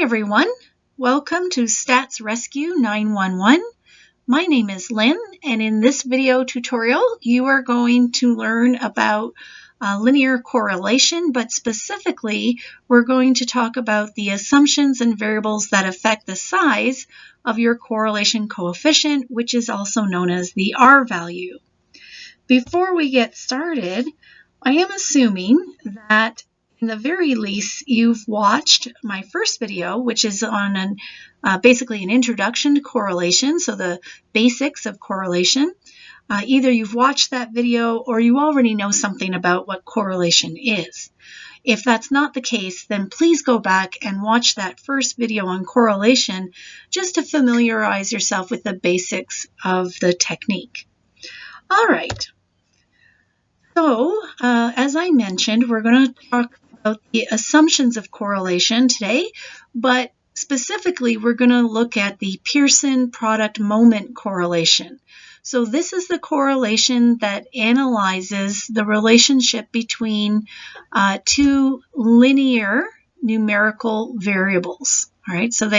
everyone. Welcome to Stats Rescue 911. My name is Lynn, and in this video tutorial, you are going to learn about linear correlation, but specifically, we're going to talk about the assumptions and variables that affect the size of your correlation coefficient, which is also known as the R value. Before we get started, I am assuming that in the very least, you've watched my first video, which is on basically an introduction to correlation, so the basics of correlation. Either you've watched that video or you already know something about what correlation is. If that's not the case, then please go back and watch that first video on correlation just to familiarize yourself with the basics of the technique. All right. So, as I mentioned, we're going to talk about the assumptions of correlation today, but specifically we're going to look at the Pearson product moment correlation. So this is the correlation that analyzes the relationship between two linear numerical variables. All right, so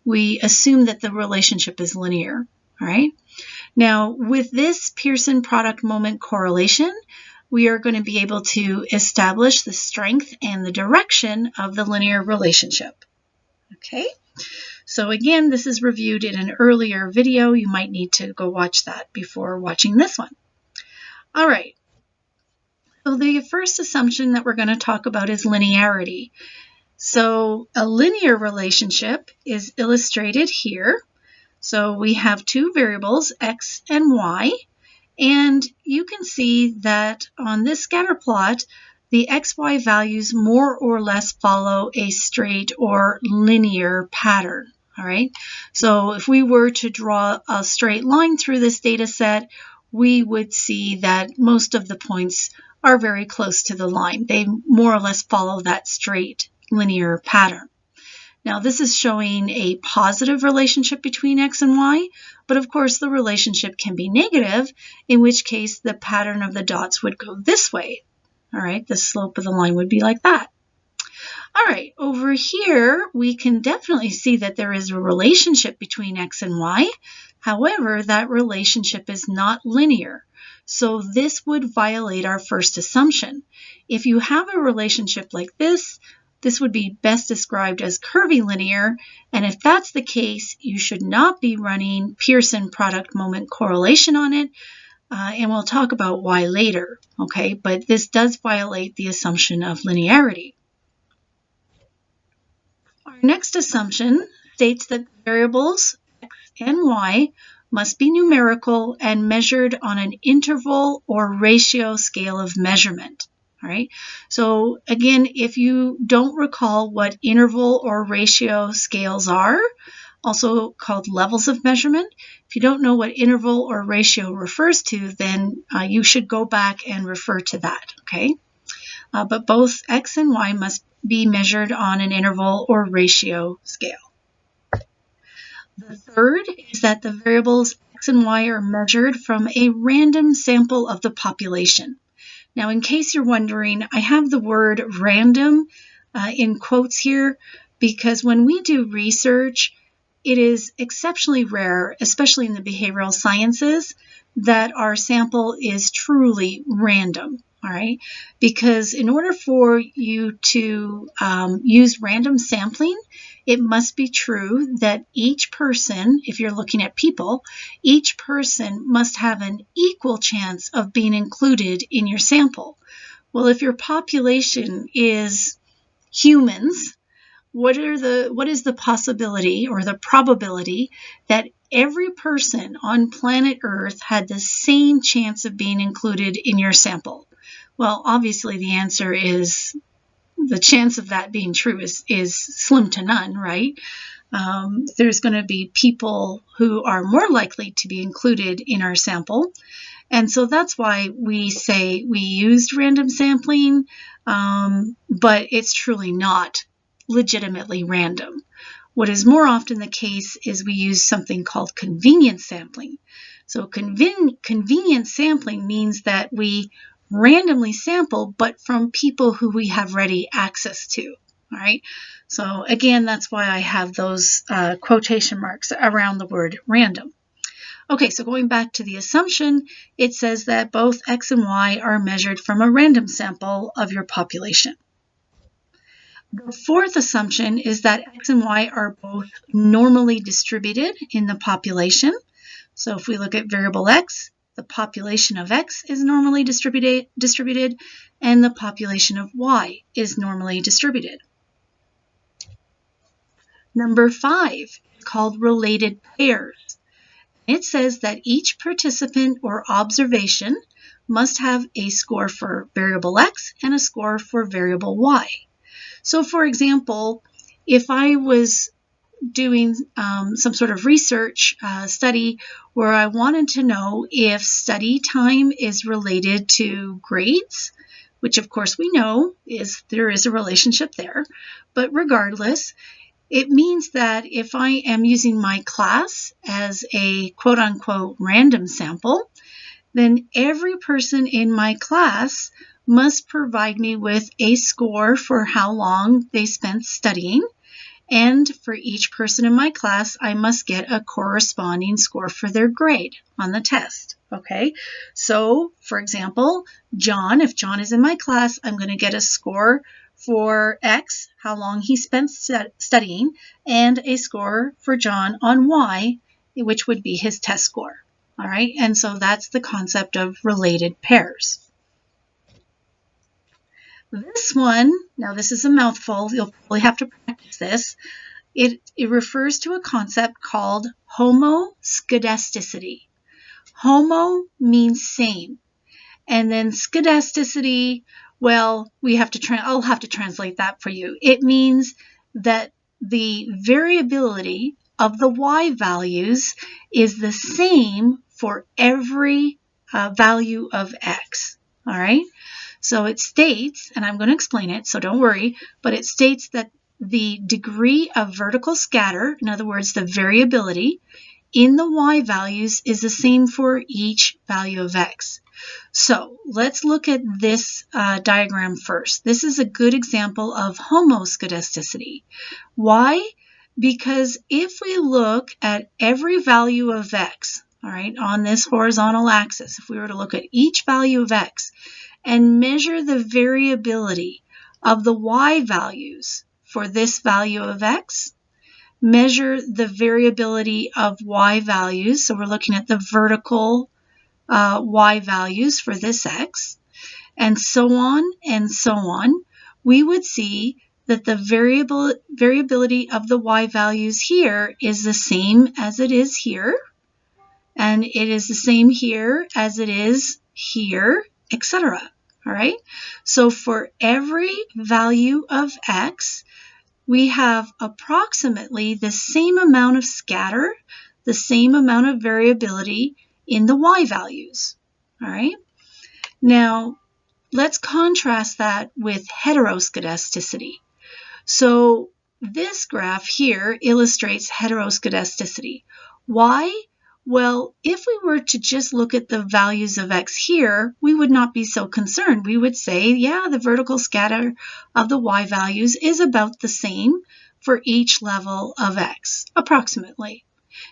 we assume that the relationship is linear. All right. Now, with this Pearson product moment correlation, we are going to be able to establish the strength and the direction of the linear relationship. Okay, so again, this is reviewed in an earlier video. You might need to go watch that before watching this one. All right, so the first assumption that we're going to talk about is linearity. So a linear relationship is illustrated here. So we have two variables, x and y. And you can see that on this scatter plot, the XY values more or less follow a straight or linear pattern. All right. So if we were to draw a straight line through this data set, we would see that most of the points are very close to the line. They more or less follow that straight linear pattern. Now, this is showing a positive relationship between x and y, but of course the relationship can be negative, in which case the pattern of the dots would go this way. All right, the slope of the line would be like that. All right, over here, we can definitely see that there is a relationship between x and y. However, that relationship is not linear. So this would violate our first assumption. If you have a relationship like this would be best described as curvilinear, and if that's the case, you should not be running Pearson product moment correlation on it, and we'll talk about why later, okay? But this does violate the assumption of linearity. Our next assumption states that variables x and y must be numerical and measured on an interval or ratio scale of measurement. All right, so again, if you don't recall what interval or ratio scales are, also called levels of measurement, if you don't know what interval or ratio refers to, then you should go back and refer to that, okay? But both x and y must be measured on an interval or ratio scale. The third is that the variables x and y are measured from a random sample of the population. Now, in case you're wondering, I have the word random in quotes here because when we do research, it is exceptionally rare, especially in the behavioral sciences, that our sample is truly random, all right? Because in order for you to use random sampling, it must be true that each person, if you're looking at people, each person must have an equal chance of being included in your sample. Well, if your population is humans, what is the possibility or the probability that every person on planet Earth had the same chance of being included in your sample? Well, obviously the answer is the chance of that being true is slim to none, right? There's going to be people who are more likely to be included in our sample. And so that's why we say we used random sampling, but it's truly not legitimately random. What is more often the case is we use something called convenience sampling. So convenience sampling means that we randomly sample, but from people who we have ready access to. All right. So again, that's why I have those quotation marks around the word random. Okay, so going back to the assumption, it says that both X and Y are measured from a random sample of your population. The fourth assumption is that X and Y are both normally distributed in the population. So if we look at variable X, the population of X is normally distributed, and the population of Y is normally distributed. Number 5 is called related pairs. It says that each participant or observation must have a score for variable X and a score for variable Y. So for example, if I was doing some sort of research study where I wanted to know if study time is related to grades, which of course we know there is a relationship there, but regardless, it means that if I am using my class as a quote-unquote random sample, then every person in my class must provide me with a score for how long they spent studying. And for each person in my class, I must get a corresponding score for their grade on the test. Okay, so for example, John, if John is in my class, I'm going to get a score for X, how long he spent studying, and a score for John on Y, which would be his test score. All right, and so that's the concept of related pairs. This one, now this is a mouthful, you'll probably have to practice this. It refers to a concept called homoscedasticity. Homo means same, and then scedasticity, well, I'll have to translate that for you. It means that the variability of the Y values is the same for every value of X. All right. So it states, and I'm going to explain it, so don't worry, but it states that the degree of vertical scatter, in other words, the variability in the Y values is the same for each value of X. So let's look at this diagram first. This is a good example of homoscedasticity. Why? Because if we look at every value of X, all right, on this horizontal axis, if we were to look at each value of X and measure the variability of the Y values for this value of X, measure the variability of Y values, so we're looking at the vertical Y values for this X, and so on, we would see that the variability of the Y values here is the same as it is here, and it is the same here as it is here, etc. All right, so for every value of X, we have approximately the same amount of scatter, the same amount of variability in the Y values. All right, now let's contrast that with heteroscedasticity. So this graph here illustrates heteroscedasticity. Why? Well, if we were to just look at the values of X here, we would not be so concerned. We would say, yeah, the vertical scatter of the Y values is about the same for each level of X, approximately.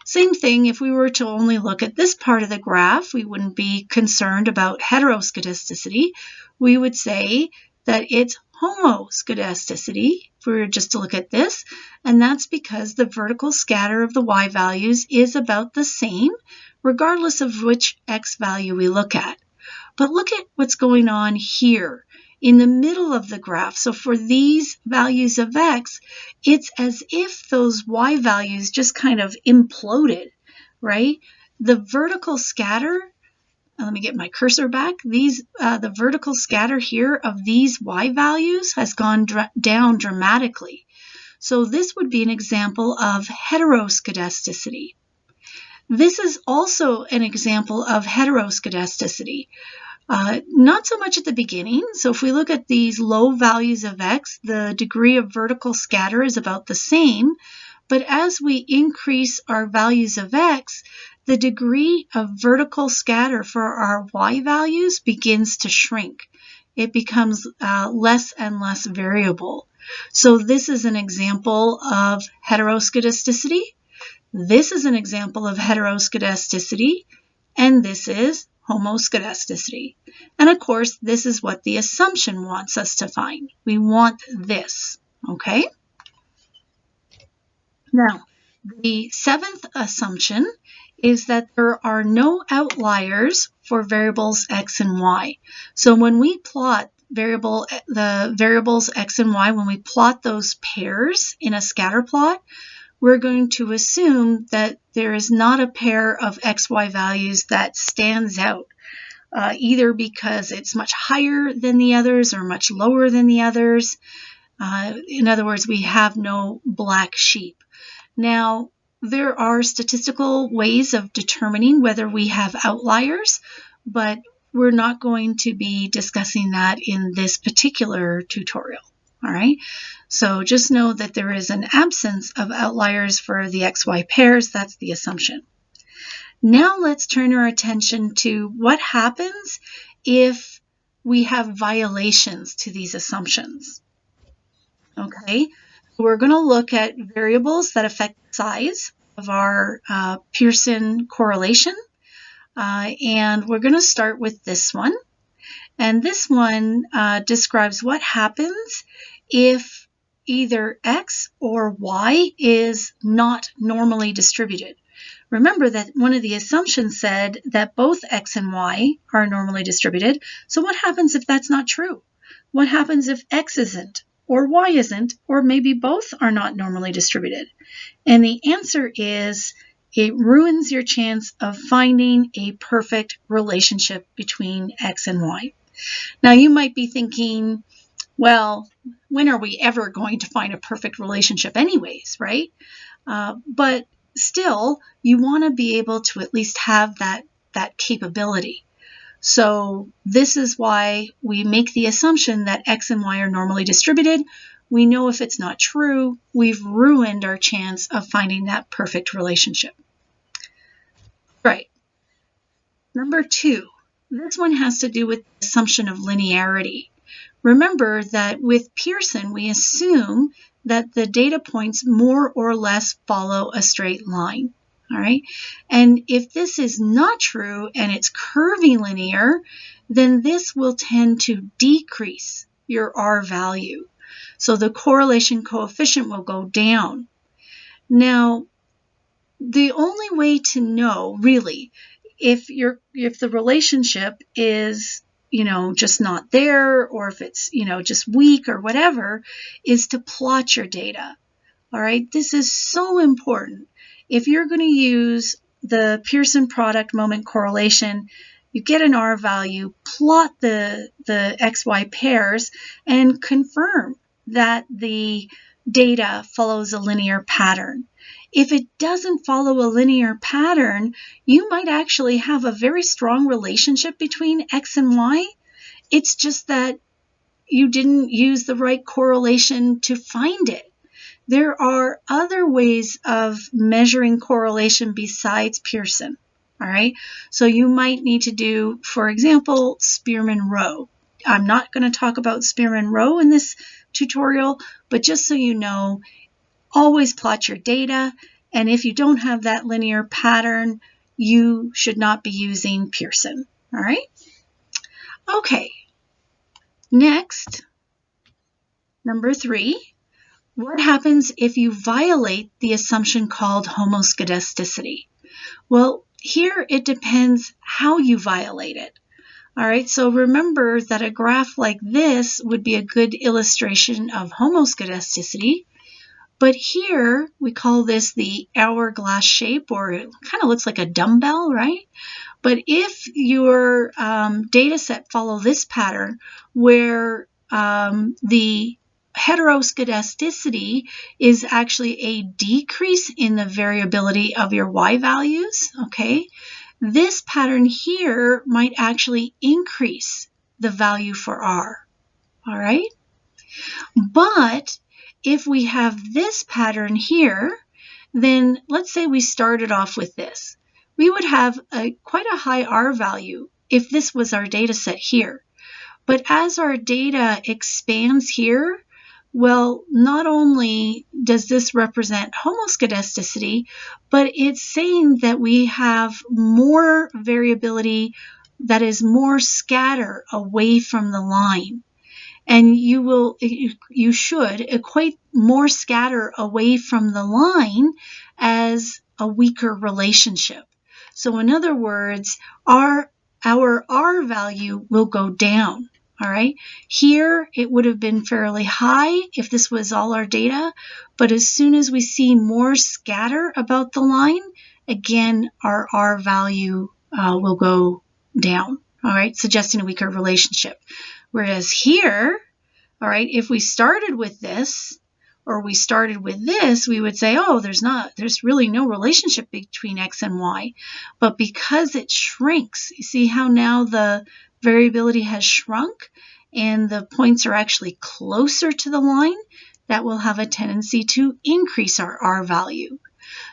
Same thing, if we were to only look at this part of the graph, we wouldn't be concerned about heteroscedasticity. We would say that it's homoscedasticity if we were just to look at this, and that's because the vertical scatter of the Y values is about the same regardless of which X value we look at. But look at what's going on here in the middle of the graph. So for these values of X, it's as if those Y values just kind of imploded, right? The vertical scatter, let me get my cursor back, the vertical scatter here of these Y values has gone down dramatically. So this would be an example of heteroscedasticity. This is also an example of heteroscedasticity. Not so much at the beginning. So if we look at these low values of X, the degree of vertical scatter is about the same. But as we increase our values of X, the degree of vertical scatter for our Y values begins to shrink. It becomes less and less variable. So this is an example of heteroscedasticity. This is an example of heteroscedasticity, and this is homoscedasticity. And of course, this is what the assumption wants us to find. We want this, okay? Now, the seventh assumption is that there are no outliers for variables x and y. So when we plot the variables x and y, when we plot those pairs in a scatter plot, we're going to assume that there is not a pair of xy values that stands out, either because it's much higher than the others or much lower than the others. In other words, we have no black sheep. Now, there are statistical ways of determining whether we have outliers, but we're not going to be discussing that in this particular tutorial. All right, so just know that there is an absence of outliers for the XY pairs. That's the assumption. Now let's turn our attention to what happens if we have violations to these assumptions. Okay, we're going to look at variables that affect the size of our Pearson correlation, and we're going to start with this one. And this one describes what happens if either x or y is not normally distributed. Remember that one of the assumptions said that both x and y are normally distributed. So what happens if that's not true? What happens if x isn't, or y isn't, or maybe both are not normally distributed? And the answer is it ruins your chance of finding a perfect relationship between x and y. Now you might be thinking, well, when are we ever going to find a perfect relationship anyways, right? But still, you want to be able to at least have that capability. So this is why we make the assumption that x and y are normally distributed. We know if it's not true, we've ruined our chance of finding that perfect relationship. Right. Number 2, this one has to do with the assumption of linearity. Remember that with Pearson, we assume that the data points more or less follow a straight line. All right. And if this is not true and it's curvilinear, then this will tend to decrease your R value. So the correlation coefficient will go down. Now, the only way to know really if the relationship is just not there, or if it's just weak or whatever, is to plot your data. All right, this is so important. If you're going to use the Pearson product moment correlation, you get an R value, plot the XY pairs, and confirm that the data follows a linear pattern. If it doesn't follow a linear pattern, you might actually have a very strong relationship between X and Y. It's just that you didn't use the right correlation to find it. There are other ways of measuring correlation besides Pearson. All right, so you might need to do, for example, Spearman-Rowe. I'm not going to talk about Spearman-Rowe in this tutorial, but just so you know, always plot your data, and if you don't have that linear pattern, you should not be using Pearson. All right? Okay. Next, number 3, what happens if you violate the assumption called homoscedasticity? Well, here it depends how you violate it. All right, so remember that a graph like this would be a good illustration of homoscedasticity. But here we call this the hourglass shape, or it kind of looks like a dumbbell, right? But if your data set follow this pattern where the heteroscedasticity is actually a decrease in the variability of your Y values, okay, this pattern here might actually increase the value for R, all right? But if we have this pattern here, then let's say we started off with this. We would have quite a high R value if this was our data set here. But as our data expands here, Well, not only does this represent homoscedasticity, but it's saying that we have more variability, that is more scatter away from the line. And you should equate more scatter away from the line as a weaker relationship. So in other words, our R value will go down. All right. Here it would have been fairly high if this was all our data, but as soon as we see more scatter about the line, again, our R value will go down. All right, suggesting a weaker relationship. Whereas here, all right, if we started with this or we started with this, we would say, oh, there's really no relationship between X and Y. But because it shrinks, you see how now the variability has shrunk and the points are actually closer to the line, that will have a tendency to increase our R value.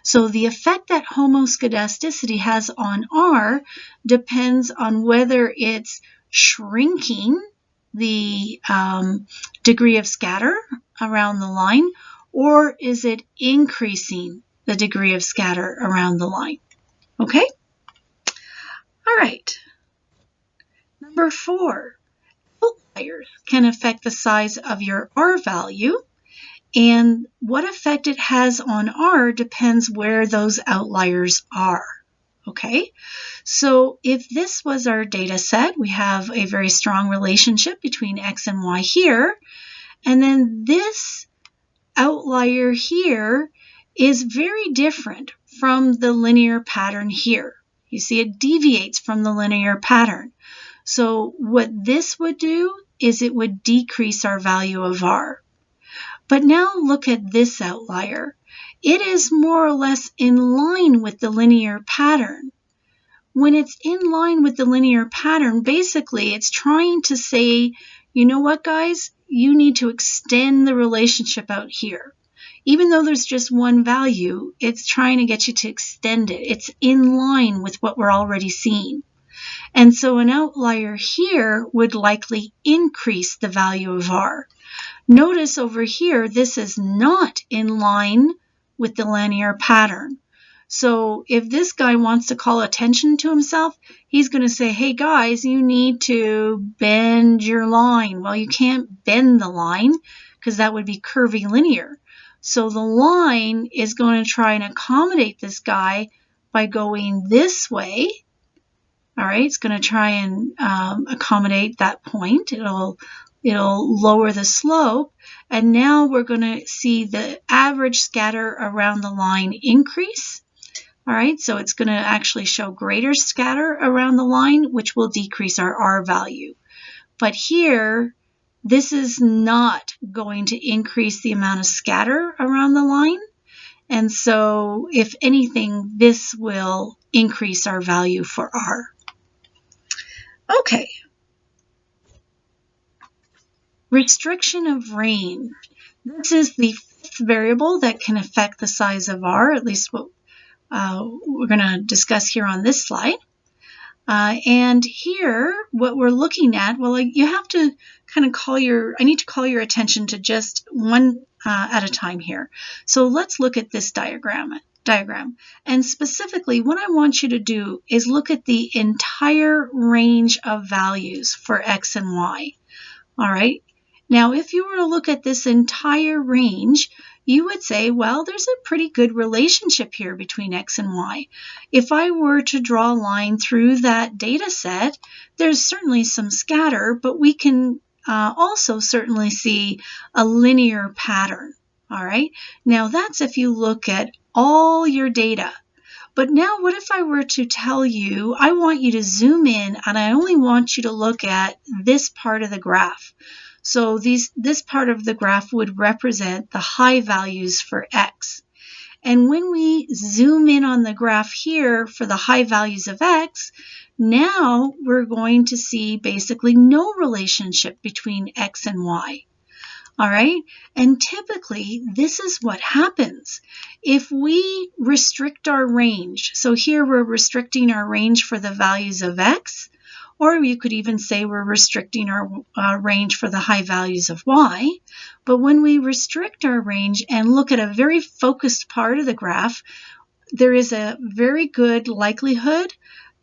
So the effect that homoscedasticity has on R depends on whether it's shrinking the degree of scatter around the line, or is it increasing the degree of scatter around the line? Okay? All right. Number 4, outliers can affect the size of your R value, and what effect it has on R depends where those outliers are. Okay, so if this was our data set, we have a very strong relationship between X and Y here, and then this outlier here is very different from the linear pattern here. You see, it deviates from the linear pattern. So what this would do is it would decrease our value of R. But now look at this outlier. It is more or less in line with the linear pattern. When it's in line with the linear pattern, basically it's trying to say, you know what, guys? You need to extend the relationship out here. Even though there's just one value, it's trying to get you to extend it. It's in line with what we're already seeing. And so an outlier here would likely increase the value of R. Notice over here, this is not in line with the linear pattern. So if this guy wants to call attention to himself, he's going to say, hey guys, you need to bend your line. Well, you can't bend the line because that would be curvilinear. So the line is going to try and accommodate this guy by going this way. All right, it's going to try and accommodate that point. It'll lower the slope, and now we're going to see the average scatter around the line increase. All right, so it's going to actually show greater scatter around the line, which will decrease our R value. But here, this is not going to increase the amount of scatter around the line. And so, if anything, this will increase our value for R. Okay. Restriction of range. This is the 5th variable that can affect the size of R, at least what we're going to discuss here on this slide. And here, what we're looking at, well, you have to kind of I need to call your attention to just one at a time here. So let's look at this diagram. And specifically, what I want you to do is look at the entire range of values for X and Y. All right. Now, if you were to look at this entire range, you would say, well, there's a pretty good relationship here between X and Y. If I were to draw a line through that data set, there's certainly some scatter, but we can also certainly see a linear pattern. All right. Now, that's if you look at all your data. But now what if I were to tell you, I want you to zoom in and I only want you to look at this part of the graph. So this part of the graph would represent the high values for X. And when we zoom in on the graph here for the high values of X, now we're going to see basically no relationship between X and Y. All right, and typically this is what happens. If we restrict our range, so here we're restricting our range for the values of X, Or you could even say we're restricting our range for the high values of y. But when we restrict our range and look at a very focused part of the graph, there is a very good likelihood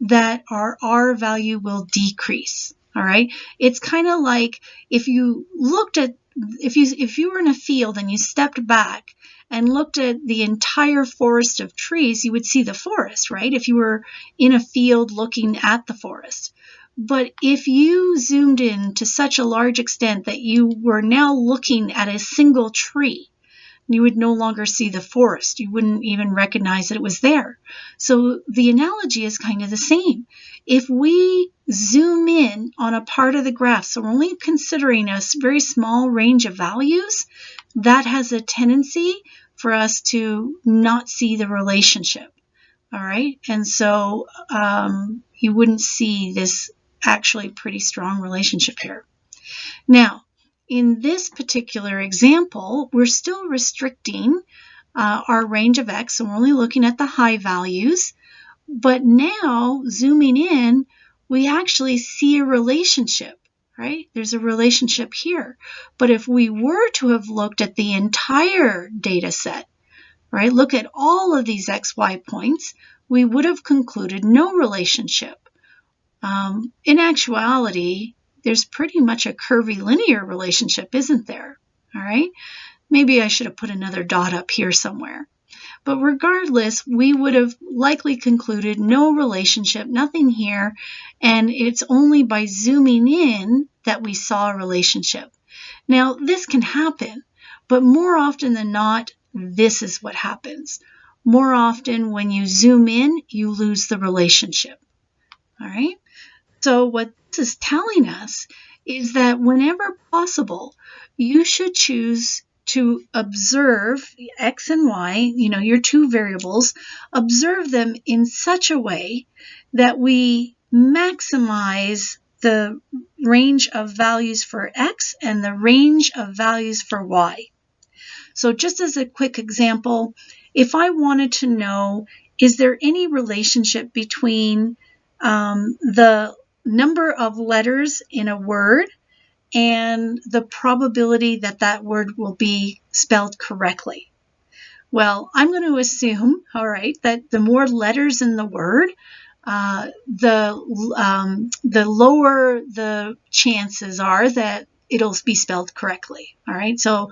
that our R value will decrease. All right. It's kind of like if you were in a field and you stepped back and looked at the entire forest of trees, you would see the forest, right? If you were in a field looking at the forest. But if you zoomed in to such a large extent that you were now looking at a single tree, you would no longer see the forest. You wouldn't even recognize that it was there. So the analogy is kind of the same. If we zoom in on a part of the graph, so we're only considering a very small range of values, that has a tendency for us to not see the relationship. All right. And so you wouldn't see this actually pretty strong relationship here. Now, in this particular example, we're still restricting our range of x, and we're only looking at the high values. But now, zooming in, we actually see a relationship, right? There's a relationship here. But if we were to have looked at the entire data set, right, look at all of these xy points, we would have concluded no relationship. In actuality, there's pretty much a curvilinear relationship, isn't there? All right. Maybe I should have put another dot up here somewhere. But regardless, we would have likely concluded no relationship, nothing here, and it's only by zooming in that we saw a relationship. Now, this can happen, but more often than not, this is what happens. More often, when you zoom in, you lose the relationship. All right. So what this is telling us is that whenever possible, you should choose to observe x and y, your two variables, observe them in such a way that we maximize the range of values for x and the range of values for y. So just as a quick example, if I wanted to know, is there any relationship between the number of letters in a word and the probability that that word will be spelled correctly? Well, I'm going to assume, all right, that the more letters in the word, the lower the chances are that it'll be spelled correctly. All right, so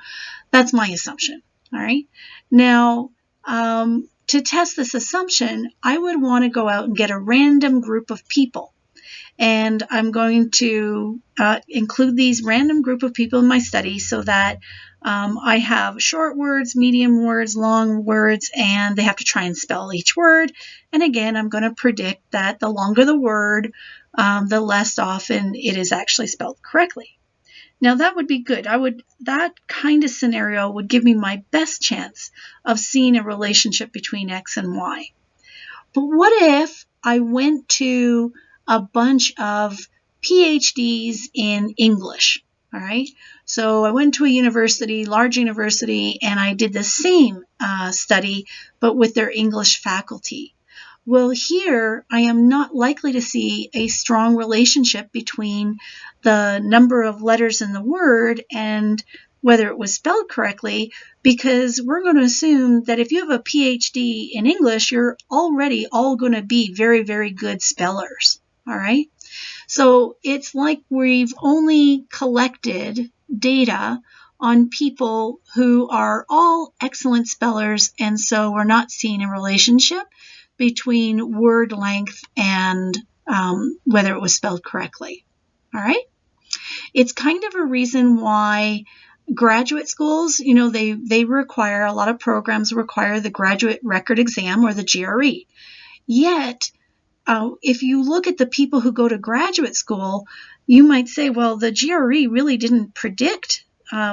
that's my assumption. All right, now to test this assumption, I would want to go out and get a random group of people. And I'm going to include these random group of people in my study so that I have short words, medium words, long words, and they have to try and spell each word. And again, I'm going to predict that the longer the word, the less often it is actually spelled correctly. Now that would be good. That kind of scenario would give me my best chance of seeing a relationship between X and Y. But what if I went to a bunch of PhDs in English? All right. So I went to a large university, and I did the same study, but with their English faculty. Well, here I am not likely to see a strong relationship between the number of letters in the word and whether it was spelled correctly, because we're going to assume that if you have a PhD in English, you're already all going to be very, very good spellers. All right. So it's like we've only collected data on people who are all excellent spellers, and so we're not seeing a relationship between word length and whether it was spelled correctly. All right. It's kind of a reason why graduate schools, they require, a lot of programs require the graduate record exam or the GRE. Yet, if you look at the people who go to graduate school, you might say, well, the GRE really didn't predict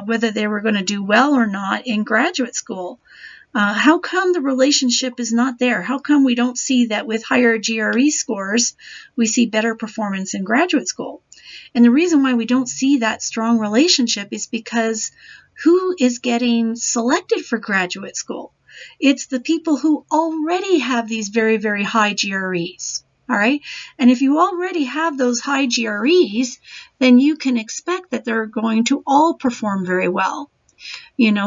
whether they were going to do well or not in graduate school. How come the relationship is not there? How come we don't see that with higher GRE scores, we see better performance in graduate school? And the reason why we don't see that strong relationship is because who is getting selected for graduate school? It's the people who already have these very, very high GREs. All right. And if you already have those high GREs, then you can expect that they're going to all perform very well.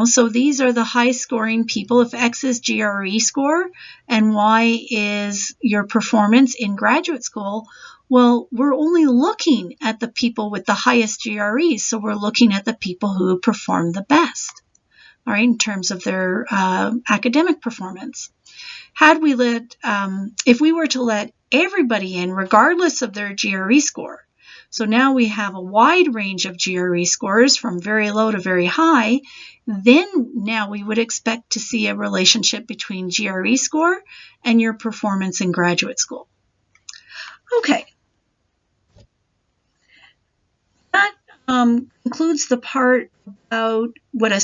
So these are the high scoring people. If X is GRE score and Y is your performance in graduate school, well, we're only looking at the people with the highest GREs. So we're looking at the people who perform the best, all right, in terms of their academic performance. If we were to let everybody in, regardless of their GRE score, so now we have a wide range of GRE scores from very low to very high, then now we would expect to see a relationship between GRE score and your performance in graduate school. Okay. That concludes the part about what are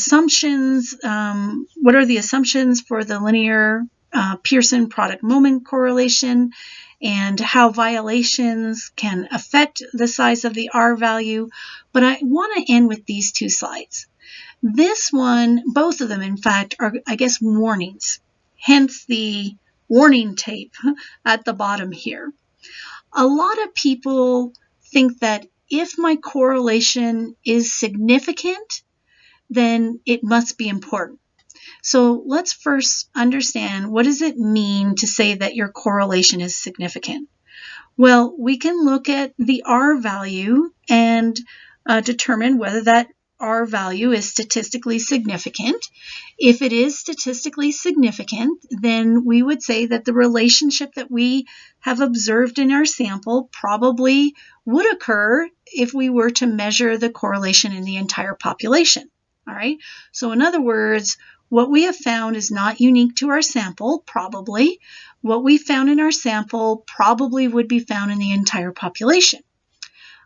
the assumptions for the linear Pearson product moment correlation and how violations can affect the size of the R value. But I want to end with these two slides. This one, both of them, in fact, are, I guess, warnings, hence the warning tape at the bottom here. A lot of people think that if my correlation is significant, then it must be important. So let's first understand, what does it mean to say that your correlation is significant? Well, we can look at the R value and determine whether that R value is statistically significant. If it is statistically significant, then we would say that the relationship that we have observed in our sample probably would occur if we were to measure the correlation in the entire population. All right. So in other words, what we have found is not unique to our sample, probably. What we found in our sample probably would be found in the entire population.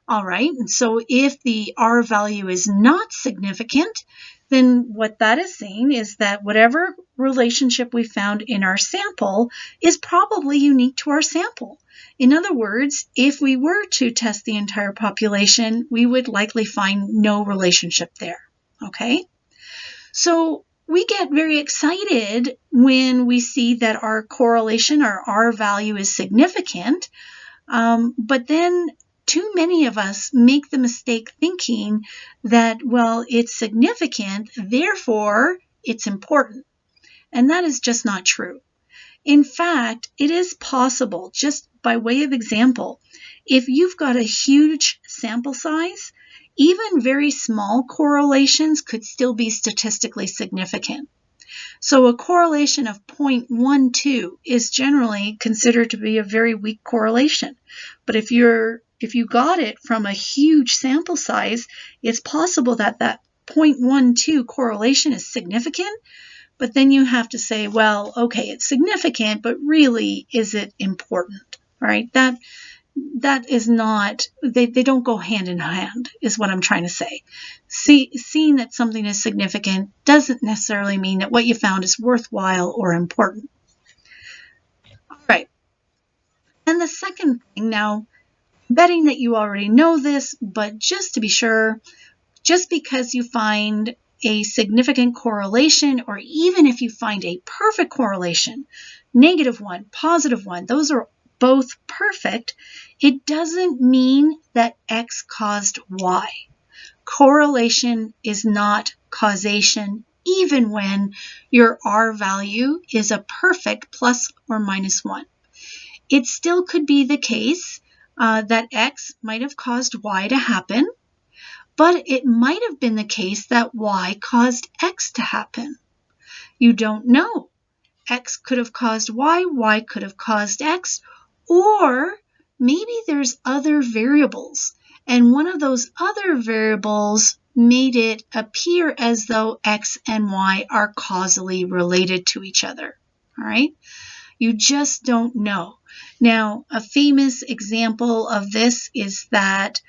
All right, and so if the R value is not significant, then what that is saying is that whatever relationship we found in our sample is probably unique to our sample. In other words, if we were to test the entire population, we would likely find no relationship there. Okay, so we get very excited when we see that our correlation, our R value, is significant, but then too many of us make the mistake thinking that, well, it's significant, therefore it's important. And that is just not true. In fact, it is possible, just by way of example, if you've got a huge sample size, even very small correlations could still be statistically significant. So a correlation of 0.12 is generally considered to be a very weak correlation. But if you got it from a huge sample size, it's possible that that 0.12 correlation is significant, but then you have to say, well, okay, it's significant, but really, is it important? Right? That is not, they don't go hand in hand, is what I'm trying to say. Seeing that something is significant doesn't necessarily mean that what you found is worthwhile or important. All right. And the second thing, now, betting that you already know this, but just to be sure, just because you find a significant correlation, or even if you find a perfect correlation, -1, +1, those are both perfect, it doesn't mean that X caused Y. Correlation is not causation, even when your R value is a perfect ± 1. It still could be the case that X might have caused Y to happen, but it might have been the case that Y caused X to happen. You don't know. X could have caused Y, Y could have caused X, or maybe there's other variables, and one of those other variables made it appear as though X and Y are causally related to each other. All right? You just don't know. Now, a famous example of this is that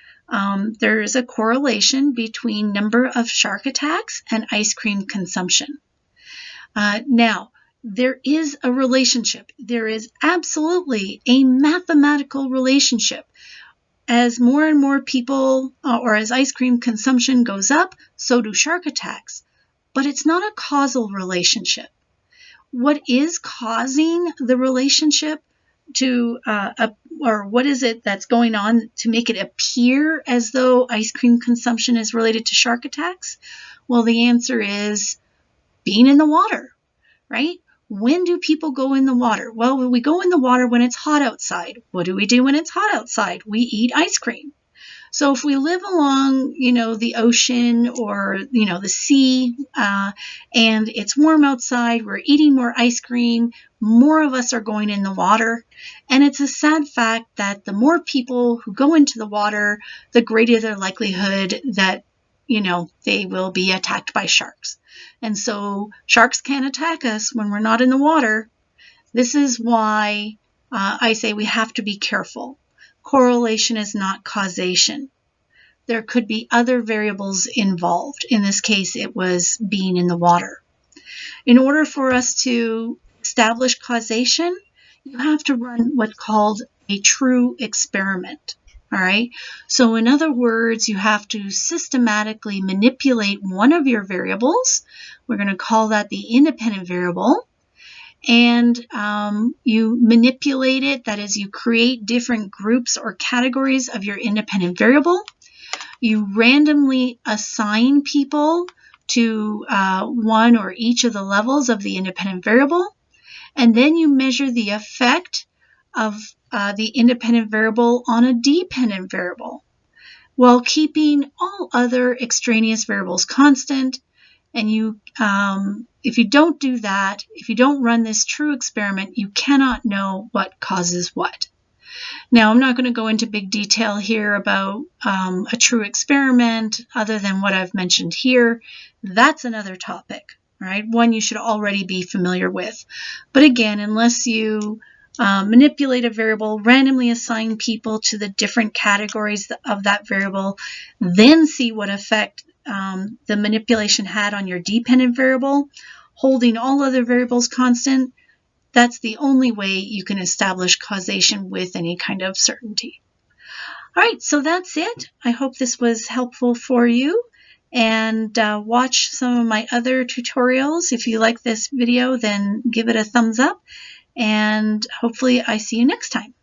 there is a correlation between number of shark attacks and ice cream consumption. Now, there is a relationship. There is absolutely a mathematical relationship. As more and more people, or as ice cream consumption goes up, so do shark attacks. But it's not a causal relationship. What is causing the relationship? to, or what is it that's going on to make it appear as though ice cream consumption is related to shark attacks? Well, the answer is being in the water, right? When do people go in the water? Well, we go in the water when it's hot outside. What do we do when it's hot outside? We eat ice cream. So if we live along, the ocean or, the sea, and it's warm outside, we're eating more ice cream, more of us are going in the water. And it's a sad fact that the more people who go into the water, the greater the likelihood that, they will be attacked by sharks. And so sharks can't attack us when we're not in the water. This is why I say we have to be careful. Correlation is not causation. There could be other variables involved. In this case, it was being in the water. In order for us to establish causation, you have to run what's called a true experiment. All right. So in other words, you have to systematically manipulate one of your variables. We're going to call that the independent variable. And you manipulate it. That is, you create different groups or categories of your independent variable. You randomly assign people to one or each of the levels of the independent variable. And then you measure the effect of the independent variable on a dependent variable while keeping all other extraneous variables constant. And if you don't do that, if you don't run this true experiment, you cannot know what causes what. Now, I'm not going to go into big detail here about a true experiment other than what I've mentioned here. That's another topic, right? One you should already be familiar with. But again, unless you manipulate a variable, randomly assign people to the different categories of that variable, then see what effect the manipulation had on your dependent variable, holding all other variables constant, that's the only way you can establish causation with any kind of certainty. All right, so that's it. I hope this was helpful for you. And watch some of my other tutorials. If you like this video, then give it a thumbs up. And hopefully I see you next time.